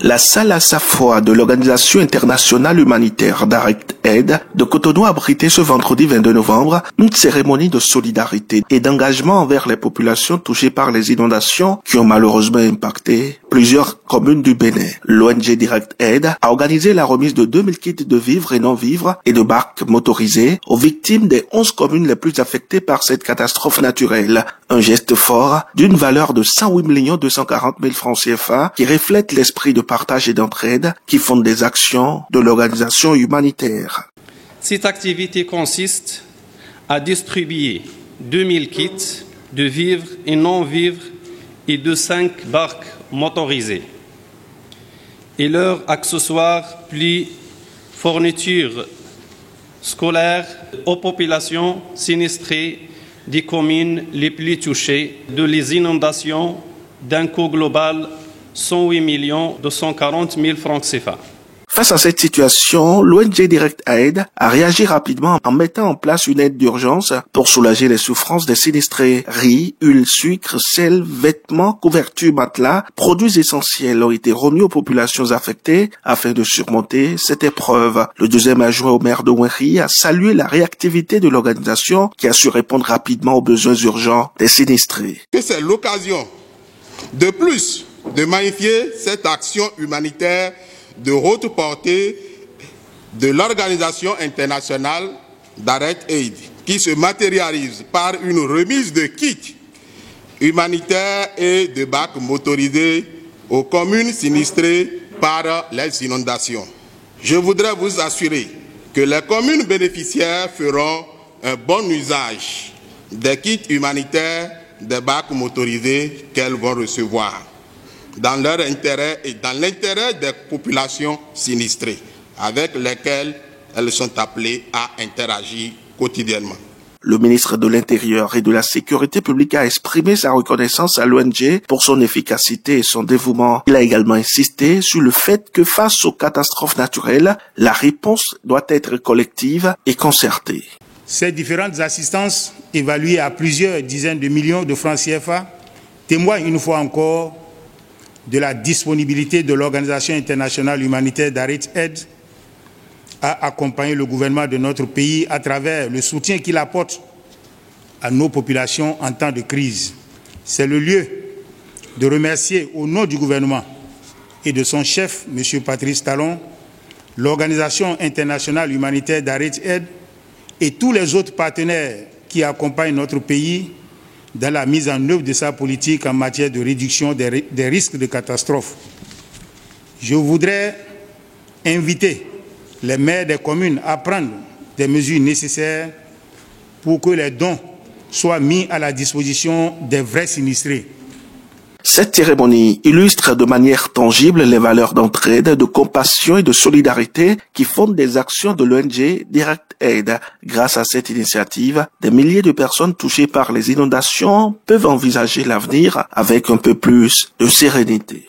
La salle à Safwa de l'Organisation internationale humanitaire Direct Aid de Cotonou a abrité ce vendredi 22 novembre une cérémonie de solidarité et d'engagement envers les populations touchées par les inondations qui ont malheureusement impacté plusieurs communes du Bénin. L'ONG Direct Aid a organisé la remise de 2000 kits de vivres et non-vivres et de barques motorisées aux victimes des 11 communes les plus affectées par cette catastrophe naturelle. Un geste fort d'une valeur de 108 240 000 francs CFA qui reflète l'esprit de partage et d'entraide qui fonde des actions de l'organisation humanitaire. Cette activité consiste à distribuer 2000 kits de vivres et non-vivres et de 5 barques motorisées et leurs accessoires plus fournitures scolaires aux populations sinistrées des communes les plus touchées de les inondations d'un coût global 108 240 000 francs CFA. Face à cette situation, l'ONG Direct Aid a réagi rapidement en mettant en place une aide d'urgence pour soulager les souffrances des sinistrés. Riz, huile, sucre, sel, vêtements, couvertures, matelas, produits essentiels ont été remis aux populations affectées afin de surmonter cette épreuve. Le deuxième adjoint au maire de Ouenri a salué la réactivité de l'organisation qui a su répondre rapidement aux besoins urgents des sinistrés. C'est l'occasion de plus de magnifier cette action humanitaire de haute portée de l'Organisation internationale Direct Aid, qui se matérialise par une remise de kits humanitaires et de barques motorisées aux communes sinistrées par les inondations. Je voudrais vous assurer que les communes bénéficiaires feront un bon usage des kits humanitaires, des barques motorisées qu'elles vont recevoir, dans leur intérêt et dans l'intérêt des populations sinistrées avec lesquelles elles sont appelées à interagir quotidiennement. Le ministre de l'Intérieur et de la Sécurité publique a exprimé sa reconnaissance à l'ONG pour son efficacité et son dévouement. Il a également insisté sur le fait que face aux catastrophes naturelles, la réponse doit être collective et concertée. Ces différentes assistances, évaluées à plusieurs dizaines de millions de francs CFA, témoignent une fois encore de la disponibilité de l'Organisation internationale humanitaire Direct Aid à accompagner le gouvernement de notre pays à travers le soutien qu'il apporte à nos populations en temps de crise. C'est le lieu de remercier au nom du gouvernement et de son chef, M. Patrice Talon, l'Organisation internationale humanitaire Direct Aid et tous les autres partenaires qui accompagnent notre pays dans la mise en œuvre de sa politique en matière de réduction des risques de catastrophes. Je voudrais inviter les maires des communes à prendre des mesures nécessaires pour que les dons soient mis à la disposition des vrais sinistrés. Cette cérémonie illustre de manière tangible les valeurs d'entraide, de compassion et de solidarité qui fondent des actions de l'ONG Direct Aid. Grâce à cette initiative, des milliers de personnes touchées par les inondations peuvent envisager l'avenir avec un peu plus de sérénité.